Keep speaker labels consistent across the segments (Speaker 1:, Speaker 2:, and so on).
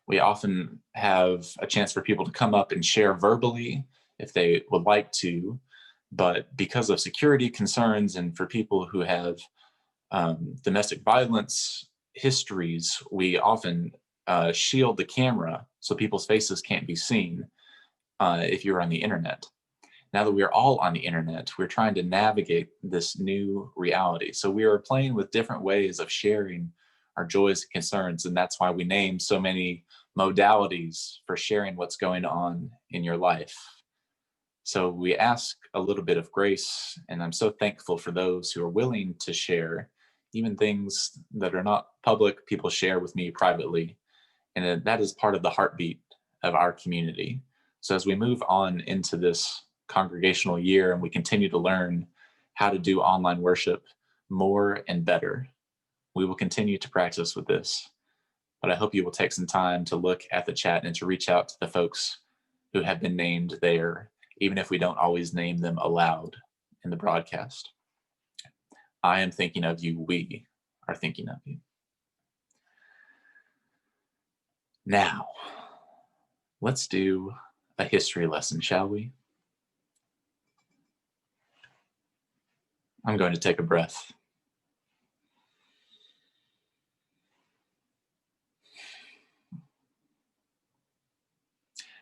Speaker 1: We often have a chance for people to come up and share verbally if they would like to, but because of security concerns and for people who have domestic violence histories, we often shield the camera so people's faces can't be seen if you're on the internet. Now that we're all on the internet, we're trying to navigate this new reality. So we are playing with different ways of sharing our joys and concerns, and that's why we name so many modalities for sharing what's going on in your life. So we ask a little bit of grace, and I'm so thankful for those who are willing to share, even things that are not public, people share with me privately. And that is part of the heartbeat of our community. So as we move on into this congregational year and we continue to learn how to do online worship more and better, we will continue to practice with this. But I hope you will take some time to look at the chat and to reach out to the folks who have been named there, even if we don't always name them aloud in the broadcast. I am thinking of you. We are thinking of you. Now, let's do a history lesson, shall we? I'm going to take a breath.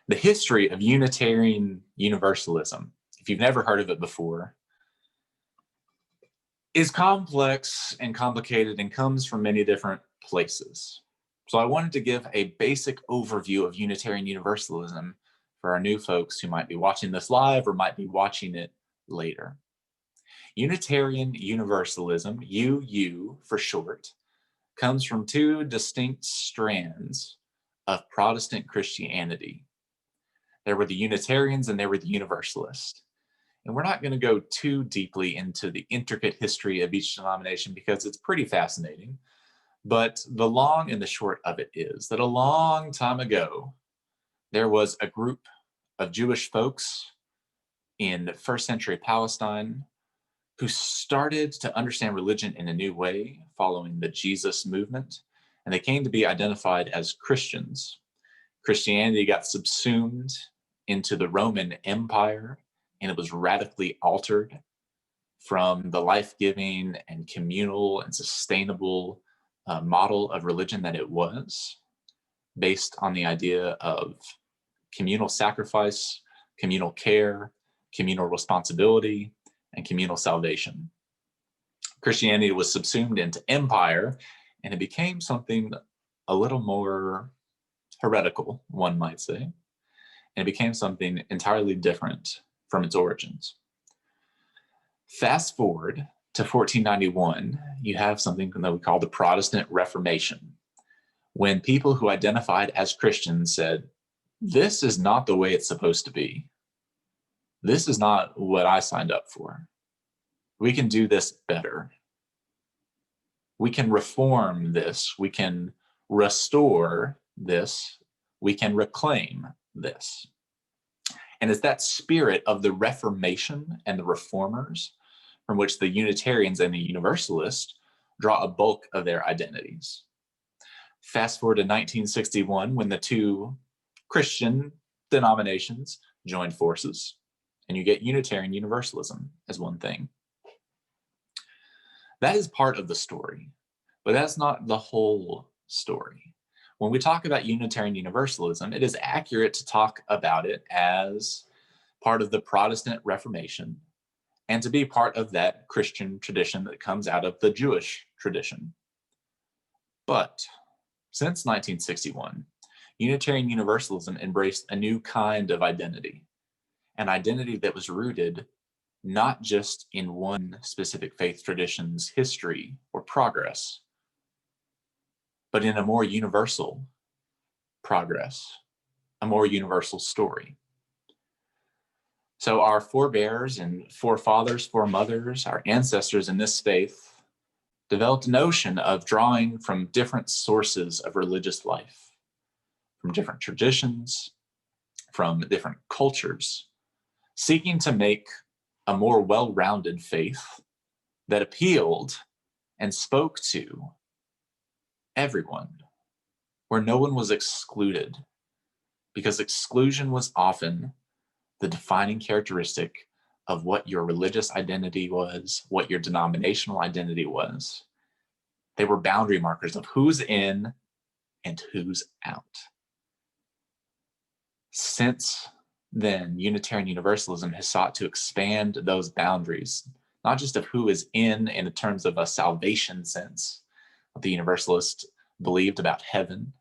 Speaker 1: The history of Unitarian Universalism, if you've never heard of it before, is complex and complicated and comes from many different places. So I wanted to give a basic overview of Unitarian Universalism for our new folks who might be watching this live or might be watching it later. Unitarian Universalism, UU for short, comes from two distinct strands of Protestant Christianity. There were the Unitarians and there were the Universalists. And we're not going to go too deeply into the intricate history of each denomination because it's pretty fascinating. But the long and the short of it is that a long time ago, there was a group of Jewish folks in first century Palestine who started to understand religion in a new way following the Jesus movement. And they came to be identified as Christians. Christianity got subsumed into the Roman Empire, and it was radically altered from the life-giving and communal and sustainable model of religion that it was, based on the idea of communal sacrifice, communal care, communal responsibility, and communal salvation. Christianity was subsumed into empire, and it became something a little more heretical, one might say, and it became something entirely different from its origins. Fast forward to 1491, you have something that we call the Protestant Reformation, when people who identified as Christians said, this is not the way it's supposed to be. This is not what I signed up for. We can do this better. We can reform this. We can restore this. We can reclaim this. And it's that spirit of the Reformation and the Reformers from which the Unitarians and the Universalists draw a bulk of their identities. Fast forward to 1961, when the two Christian denominations joined forces, and you get Unitarian Universalism as one thing. That is part of the story, but that's not the whole story. When we talk about Unitarian Universalism, it is accurate to talk about it as part of the Protestant Reformation and to be part of that Christian tradition that comes out of the Jewish tradition. But since 1961, Unitarian Universalism embraced a new kind of identity, an identity that was rooted not just in one specific faith tradition's history or progress, but in a more universal progress, a more universal story. So our forebears and forefathers, foremothers, our ancestors in this faith developed a notion of drawing from different sources of religious life, from different traditions, from different cultures, seeking to make a more well-rounded faith that appealed and spoke to everyone, where no one was excluded, because exclusion was often the defining characteristic of what your religious identity was, what your denominational identity was. They were boundary markers of who's in and who's out. Since then, Unitarian Universalism has sought to expand those boundaries, not just of who is in terms of a salvation sense, what the Universalists believed about heaven,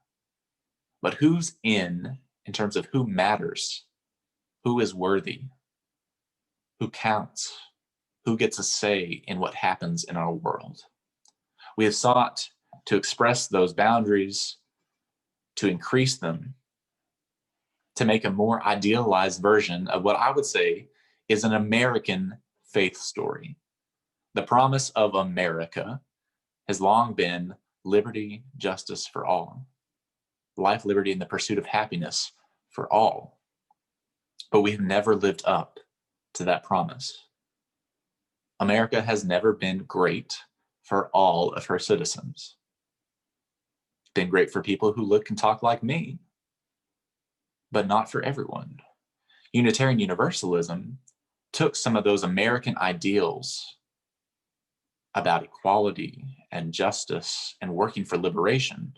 Speaker 1: but who's in terms of who matters, who is worthy, who counts, who gets a say in what happens in our world. We have sought to express those boundaries, to increase them, to make a more idealized version of what I would say is an American faith story. The promise of America has long been liberty, justice for all, life, liberty, and the pursuit of happiness for all. But we have never lived up to that promise. America has never been great for all of her citizens. It's been great for people who look and talk like me, but not for everyone. Unitarian Universalism took some of those American ideals about equality and justice and working for liberation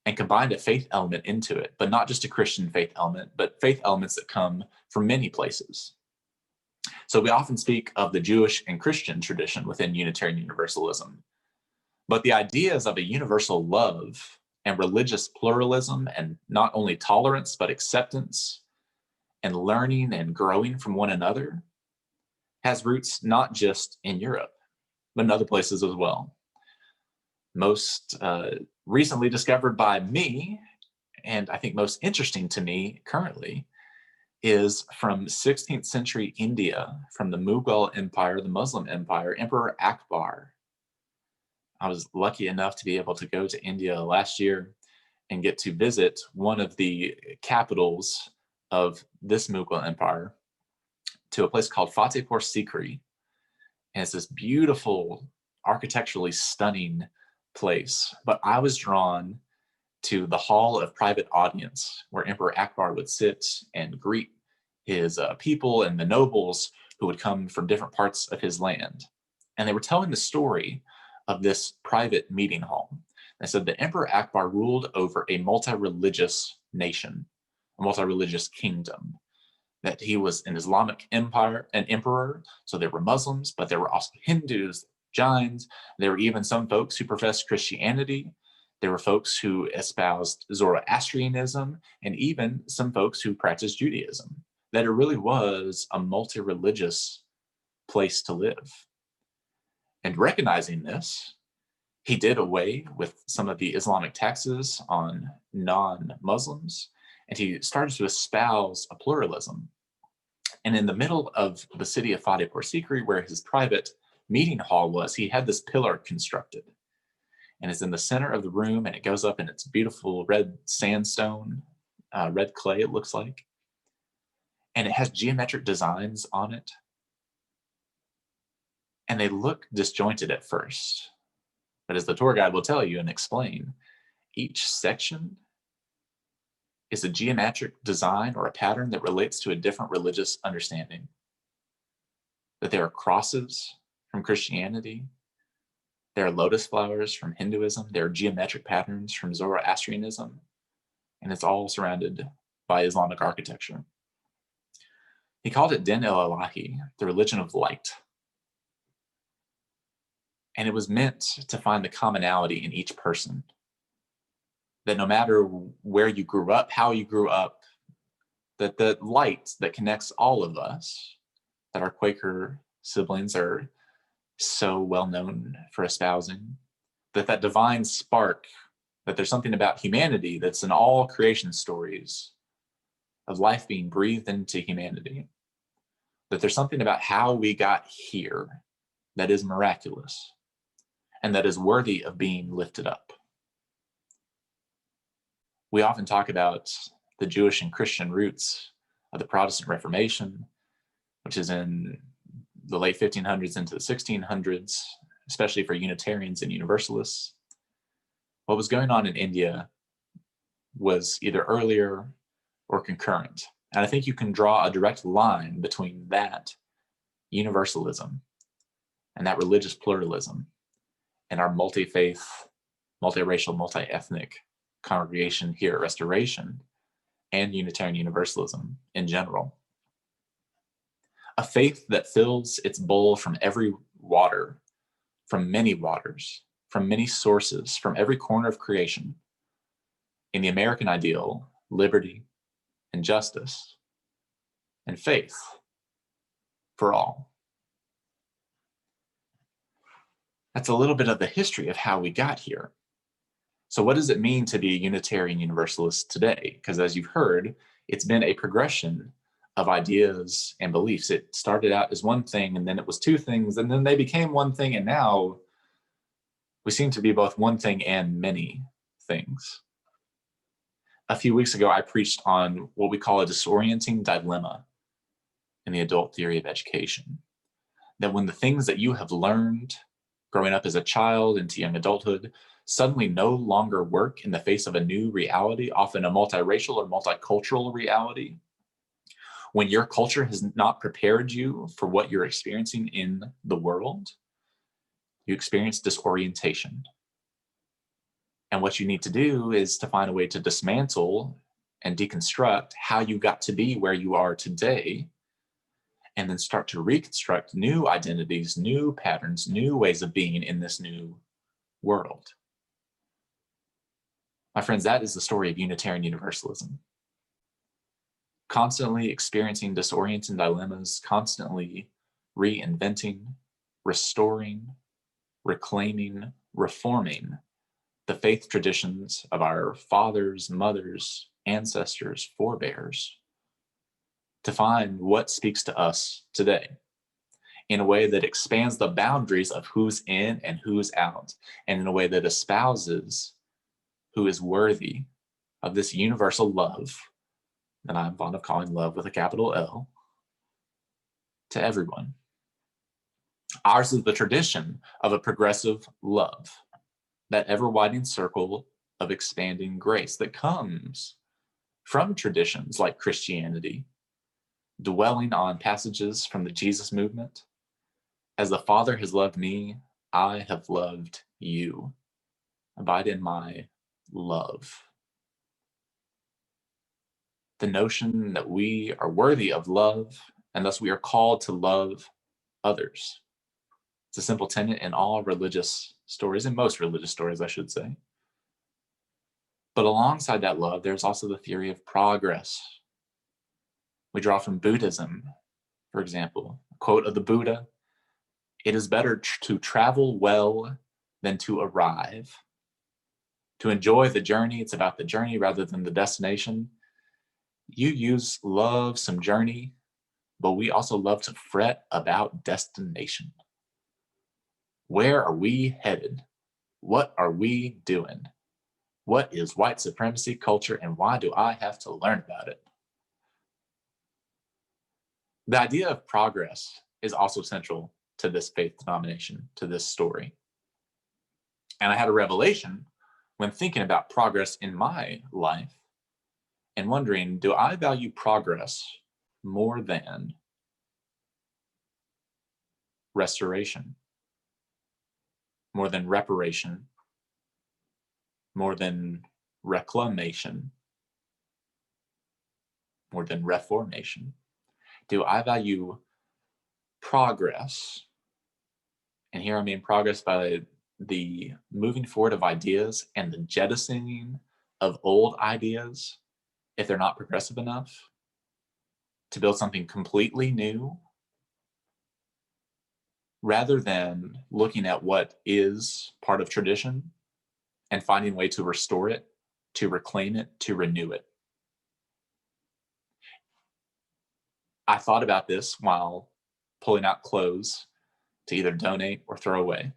Speaker 1: and combined a faith element into it, but not just a Christian faith element, but faith elements that come from many places. So we often speak of the Jewish and Christian tradition within Unitarian Universalism, but the ideas of a universal love and religious pluralism, and not only tolerance, but acceptance and learning and growing from one another, has roots not just in Europe, but in other places as well. Most recently discovered by me, and I think most interesting to me currently, is from 16th century India, from the Mughal Empire, the Muslim Empire, Emperor Akbar. I was lucky enough to be able to go to India last year and get to visit one of the capitals of this Mughal Empire, to a place called Fatehpur Sikri. And it's this beautiful, architecturally stunning place. But I was drawn to the hall of private audience, where Emperor Akbar would sit and greet his people and the nobles who would come from different parts of his land. And they were telling the story of this private meeting hall. They said that Emperor Akbar ruled over a multi-religious nation, a multi-religious kingdom, that he was an Islamic empire, an emperor, so there were Muslims, but there were also Hindus, Jains, there were even some folks who professed Christianity, there were folks who espoused Zoroastrianism, and even some folks who practiced Judaism, that it really was a multi-religious place to live. And recognizing this, he did away with some of the Islamic taxes on non-Muslims, and he started to espouse a pluralism. And in the middle of the city of Fatehpur Sikri, where his private meeting hall was, he had this pillar constructed. And it's in the center of the room, and it goes up in its beautiful red sandstone, red clay, it looks like. And it has geometric designs on it. And they look disjointed at first. But as the tour guide will tell you and explain, each section is a geometric design or a pattern that relates to a different religious understanding. That there are crosses from Christianity, there are lotus flowers from Hinduism, there are geometric patterns from Zoroastrianism, and it's all surrounded by Islamic architecture. He called it Din el-Ilahi, the religion of light. And it was meant to find the commonality in each person. That no matter where you grew up, how you grew up, that the light that connects all of us, that our Quaker siblings are so well known for espousing, that divine spark, that there's something about humanity that's in all creation stories of life being breathed into humanity, that there's something about how we got here that is miraculous and that is worthy of being lifted up. We often talk about the Jewish and Christian roots of the Protestant Reformation, which is in the late 1500s into the 1600s, especially for Unitarians and Universalists. What was going on in India was either earlier or concurrent. And I think you can draw a direct line between that universalism and that religious pluralism and our multi-faith, multiracial, multi-ethnic congregation here at Restoration and Unitarian Universalism in general. A faith that fills its bowl from every water, from many waters, from many sources, from every corner of creation, in the American ideal, liberty and justice and faith for all. That's a little bit of the history of how we got here. So what does it mean to be a Unitarian Universalist today? Because as you've heard, it's been a progression of ideas and beliefs. It started out as one thing, and then it was two things, and then they became one thing, and now we seem to be both one thing and many things. A few weeks ago, I preached on what we call a disorienting dilemma in the adult theory of education. That when the things that you have learned growing up as a child into young adulthood suddenly no longer work in the face of a new reality, often a multiracial or multicultural reality, when your culture has not prepared you for what you're experiencing in the world, you experience disorientation. And what you need to do is to find a way to dismantle and deconstruct how you got to be where you are today, and then start to reconstruct new identities, new patterns, new ways of being in this new world. My friends, that is the story of Unitarian Universalism. Constantly experiencing disorienting dilemmas, constantly reinventing, restoring, reclaiming, reforming the faith traditions of our fathers, mothers, ancestors, forebears, to find what speaks to us today in a way that expands the boundaries of who's in and who's out, and in a way that espouses who is worthy of this universal love that I'm fond of calling love with a capital L, to everyone. Ours is the tradition of a progressive love, that ever-widening circle of expanding grace that comes from traditions like Christianity, dwelling on passages from the Jesus movement. As the Father has loved me, I have loved you. Abide in my love. The notion that we are worthy of love, and thus we are called to love others. It's a simple tenet in all religious stories, in most religious stories, I should say. But alongside that love, there's also the theory of progress. We draw from Buddhism, for example, a quote of the Buddha: "It is better to travel well than to arrive." To enjoy the journey, it's about the journey rather than the destination. UUs love some journey, but we also love to fret about destination. Where are we headed? What are we doing? What is white supremacy culture, and why do I have to learn about it? The idea of progress is also central to this faith denomination, to this story. And I had a revelation when thinking about progress in my life and wondering, do I value progress more than restoration, more than reparation, more than reclamation, more than reformation? Do I value progress? And here I mean progress by the moving forward of ideas and the jettisoning of old ideas if they're not progressive enough to build something completely new, rather than looking at what is part of tradition and finding a way to restore it, to reclaim it, to renew it. I thought about this while pulling out clothes to either donate or throw away.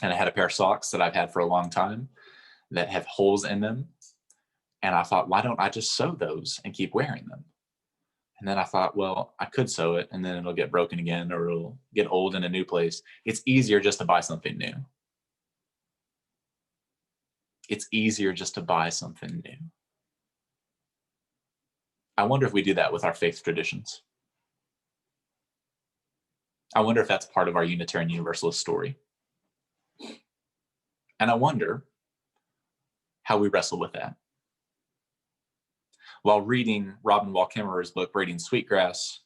Speaker 1: And I had a pair of socks that I've had for a long time that have holes in them. And I thought, why don't I just sew those and keep wearing them? And then I thought, well, I could sew it and then it'll get broken again, or it'll get old in a new place. It's easier just to buy something new. it's easier just to buy something new. I wonder if we do that with our faith traditions. I wonder if that's part of our Unitarian Universalist story. And I wonder how we wrestle with that. While reading Robin Wall Kimmerer's book, Braiding Sweetgrass,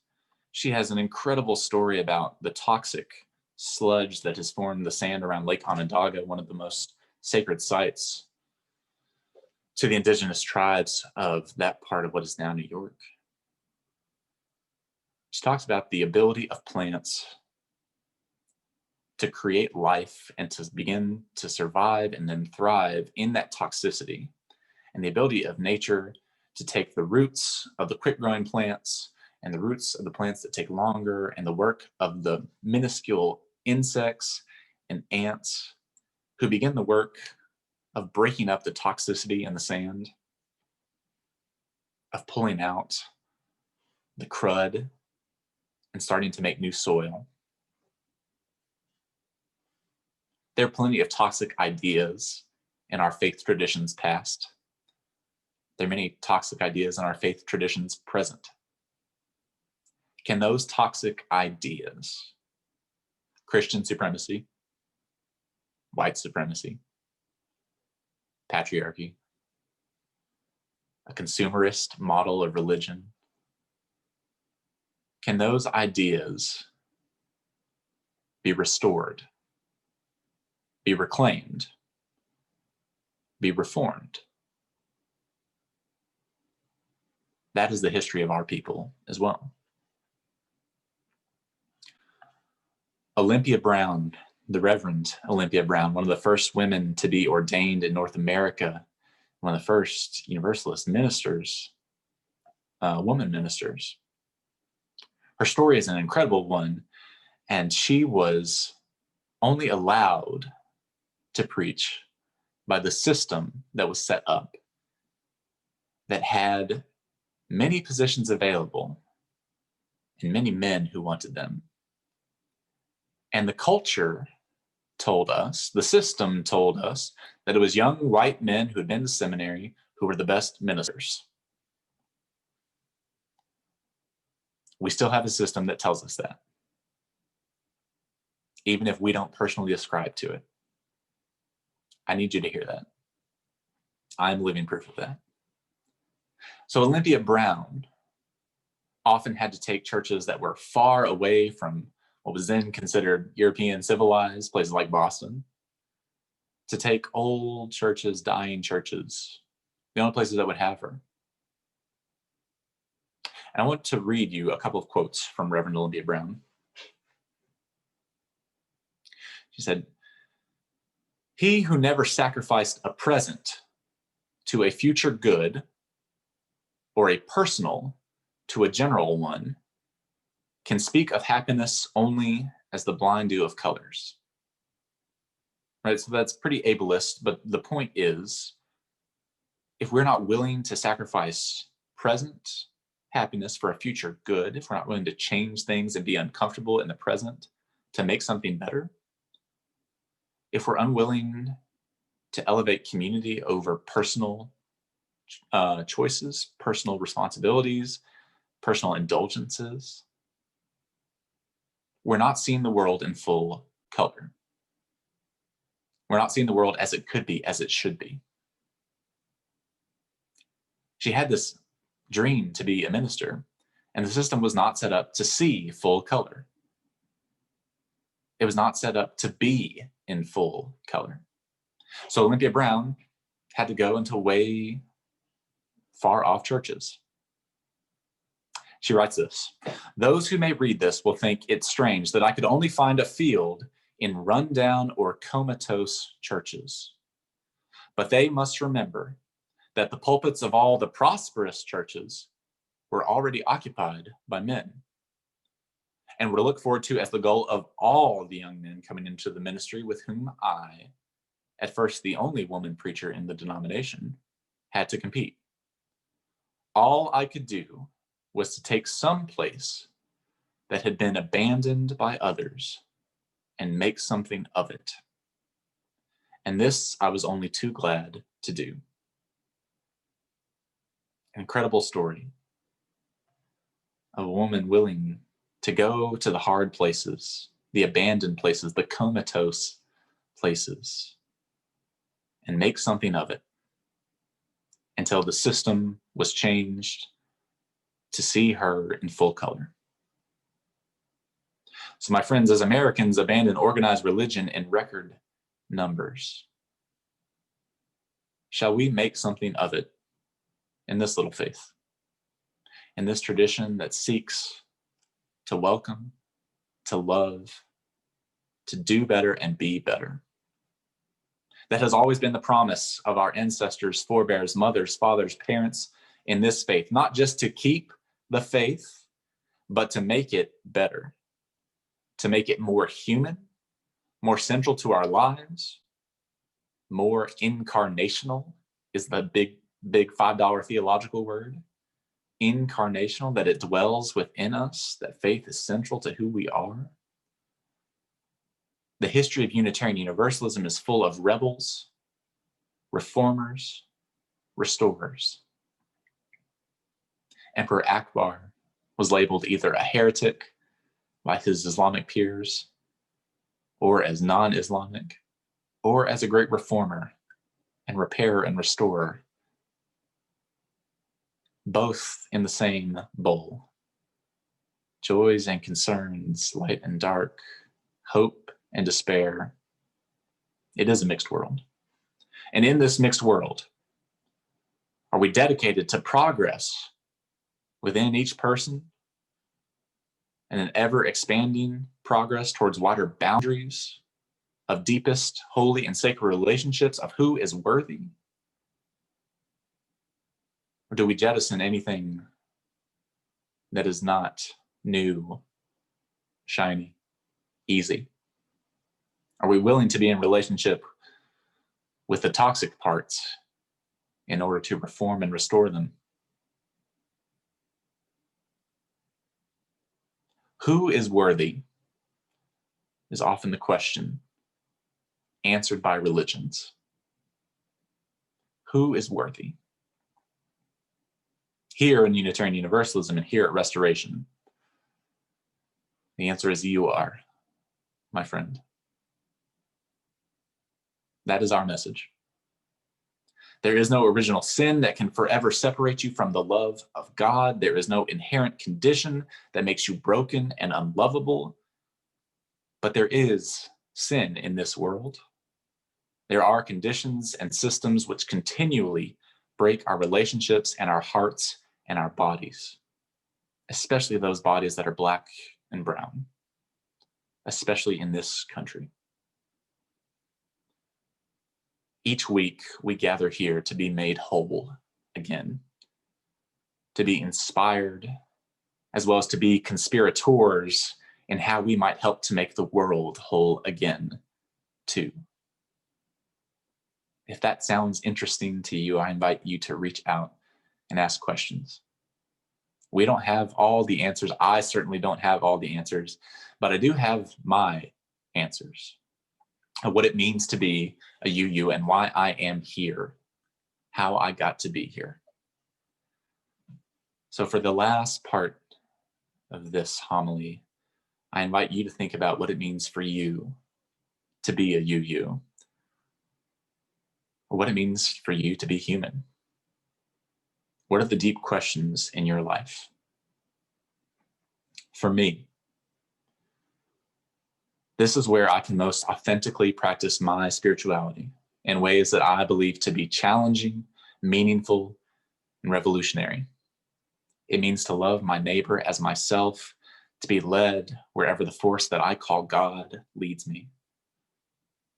Speaker 1: she has an incredible story about the toxic sludge that has formed the sand around Lake Onondaga, one of the most sacred sites to the indigenous tribes of that part of what is now New York. She talks about the ability of plants to create life and to begin to survive and then thrive in that toxicity, and the ability of nature to take the roots of the quick-growing plants and the roots of the plants that take longer and the work of the minuscule insects and ants who begin the work of breaking up the toxicity in the sand, of pulling out the crud and starting to make new soil. There are plenty of toxic ideas in our faith traditions past. There are many toxic ideas in our faith traditions present. Can those toxic ideas, Christian supremacy, white supremacy, patriarchy, a consumerist model of religion, can those ideas be restored, be reclaimed, be reformed? That is the history of our people as well. Olympia Brown, the Reverend Olympia Brown, one of the first women to be ordained in North America, one of the first Universalist ministers, woman ministers. Her story is an incredible one, and she was only allowed to preach by the system that was set up that had many positions available and many men who wanted them. And the culture told us, the system told us, that it was young white men who had been to seminary who were the best ministers. We still have a system that tells us that, even if we don't personally ascribe to it. I need you to hear that. I'm living proof of that. So Olympia Brown often had to take churches that were far away from what was then considered European civilized, places like Boston, to take old churches, dying churches, the only places that would have her. And I want to read you a couple of quotes from Reverend Olympia Brown. She said, "He who never sacrificed a present to a future good or a personal to a general one can speak of happiness only as the blind do of colors." Right, so that's pretty ableist, but the point is, if we're not willing to sacrifice present happiness for a future good, if we're not willing to change things and be uncomfortable in the present to make something better, if we're unwilling to elevate community over personal choices, personal responsibilities, personal indulgences, we're not seeing the world in full color. We're not seeing the world as it could be, as it should be. She had this dream to be a minister, and the system was not set up to see full color. It was not set up to be in full color. So Olympia Brown had to go into way far off churches. She writes this: "Those who may read this will think it strange that I could only find a field in rundown or comatose churches. But they must remember that the pulpits of all the prosperous churches were already occupied by men, and were to look forward to as the goal of all the young men coming into the ministry with whom I, at first the only woman preacher in the denomination, had to compete. All I could do was to take some place that had been abandoned by others and make something of it. And this I was only too glad to do. An incredible story of a woman willing to go to the hard places, the abandoned places, the comatose places, and make something of it until the system was changed to see her in full color. So, my friends, as Americans abandon organized religion in record numbers, shall we make something of it in this little faith, in this tradition that seeks to welcome, to love, to do better and be better? That has always been the promise of our ancestors, forebears, mothers, fathers, parents in this faith, not just to keep the faith, but to make it better, to make it more human, more central to our lives, more incarnational is the big $5 theological word. Incarnational, that it dwells within us, that faith is central to who we are. The history of Unitarian Universalism is full of rebels, reformers, restorers. Emperor Akbar was labeled either a heretic by his Islamic peers, or as non-Islamic, or as a great reformer and repairer and restorer, both in the same bowl. Joys and concerns, light and dark, hope and despair. It is a mixed world. And in this mixed world, are we dedicated to progress within each person and an ever expanding progress towards wider boundaries of deepest, holy, and sacred relationships of who is worthy? Or do we jettison anything that is not new, shiny, easy? Are we willing to be in relationship with the toxic parts in order to reform and restore them? Who is worthy is often the question answered by religions. Who is worthy? Here in Unitarian Universalism and here at Restoration, the answer is you are, my friend. That is our message. There is no original sin that can forever separate you from the love of God. There is no inherent condition that makes you broken and unlovable. But there is sin in this world. There are conditions and systems which continually break our relationships and our hearts and our bodies, especially those bodies that are black and brown, especially in this country. Each week, we gather here to be made whole again, to be inspired, as well as to be conspirators in how we might help to make the world whole again, too. If that sounds interesting to you, I invite you to reach out and ask questions. We don't have all the answers. I certainly don't have all the answers, but I do have my answers of what it means to be a UU and why I am here, how I got to be here. So for the last part of this homily, I invite you to think about what it means for you to be a UU, or what it means for you to be human. What are the deep questions in your life? For me, this is where I can most authentically practice my spirituality in ways that I believe to be challenging, meaningful, and revolutionary. It means to love my neighbor as myself, to be led wherever the force that I call God leads me.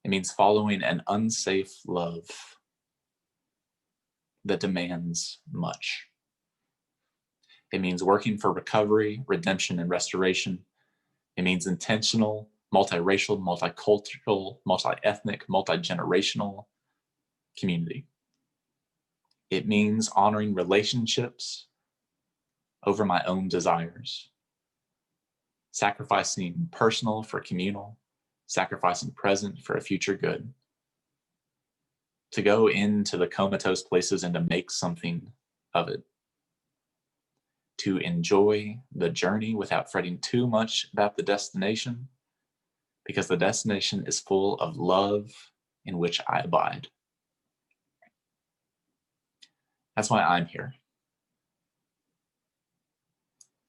Speaker 1: It means following an unsafe love that demands much. It means working for recovery, redemption, and restoration. It means intentional, multiracial, multicultural, multi-ethnic, multi-generational community. It means honoring relationships over my own desires, sacrificing personal for communal, sacrificing present for a future good. to go into the comatose places and to make something of it, to enjoy the journey without fretting too much about the destination, because the destination is full of love in which I abide. That's why I'm here.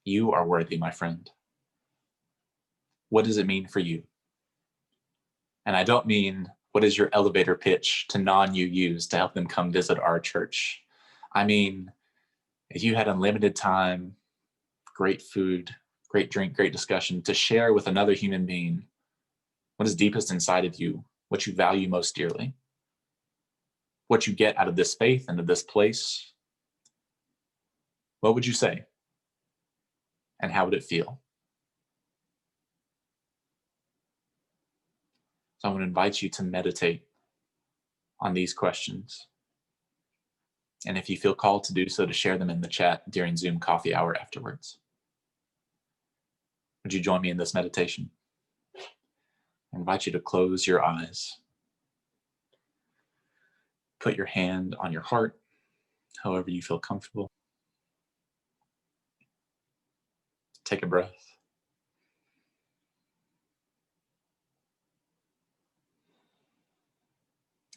Speaker 1: You are worthy, my friend. What does it mean for you? And I don't mean what is your elevator pitch to non-UUs to help them come visit our church. I mean, if you had unlimited time, great food, great drink, great discussion to share with another human being what is deepest inside of you, what you value most dearly, what you get out of this faith and of this place, what would you say? And how would it feel? So I want to invite you to meditate on these questions. And if you feel called to do so, to share them in the chat during Zoom coffee hour afterwards. Would you join me in this meditation? I invite you to close your eyes. Put your hand on your heart, however you feel comfortable. Take a breath.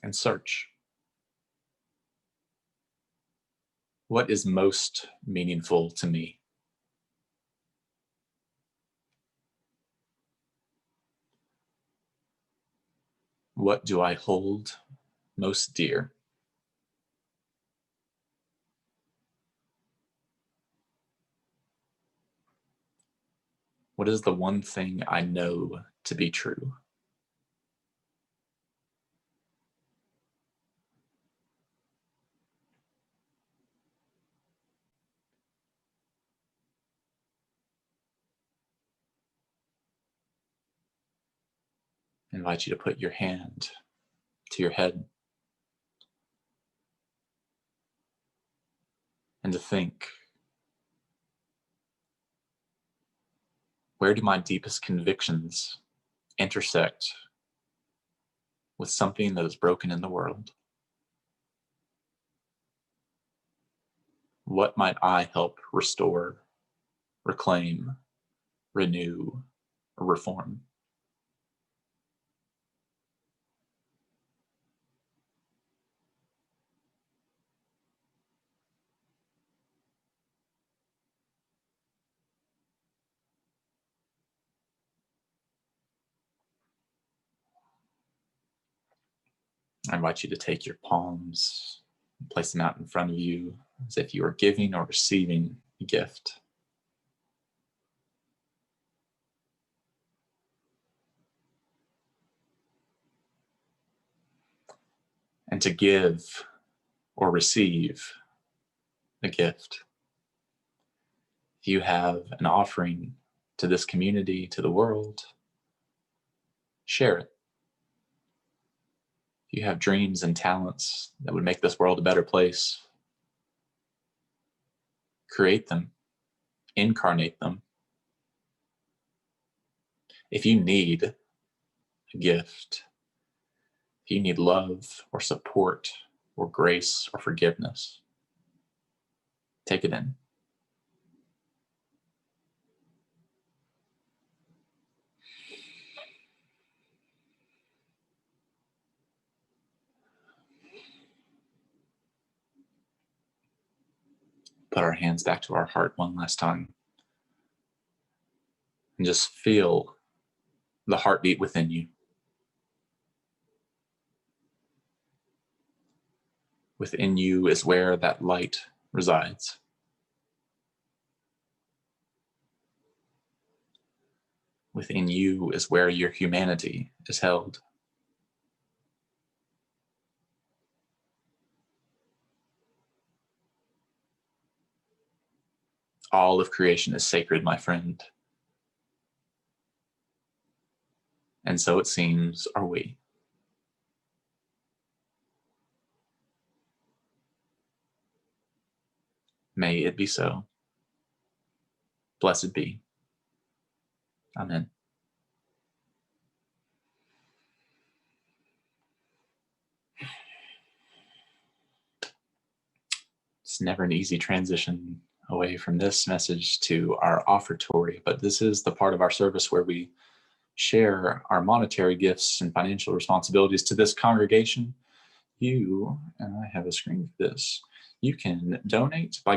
Speaker 1: And search. What is most meaningful to me? What do I hold most dear? What is the one thing I know to be true? I invite you to put your hand to your head and to think, where do my deepest convictions intersect with something that is broken in the world? What might I help restore, reclaim, renew, or reform? I invite you to take your palms and place them out in front of you as if you are giving or receiving a gift. And to give or receive a gift, if you have an offering to this community, to the world, share it. If you have dreams and talents that would make this world a better place, create them, incarnate them. If you need a gift, if you need love or support or grace or forgiveness, take it in. Put our hands back to our heart one last time and just feel the heartbeat within you. Within you is where that light resides. Within you is where your humanity is held. All of creation is sacred, my friend. And so it seems are we. May it be so. Blessed be. Amen. It's never an easy transition away from this message to our offertory, but this is the part of our service where we share our monetary gifts and financial responsibilities to this congregation. You, and I have a screen for this, you can donate by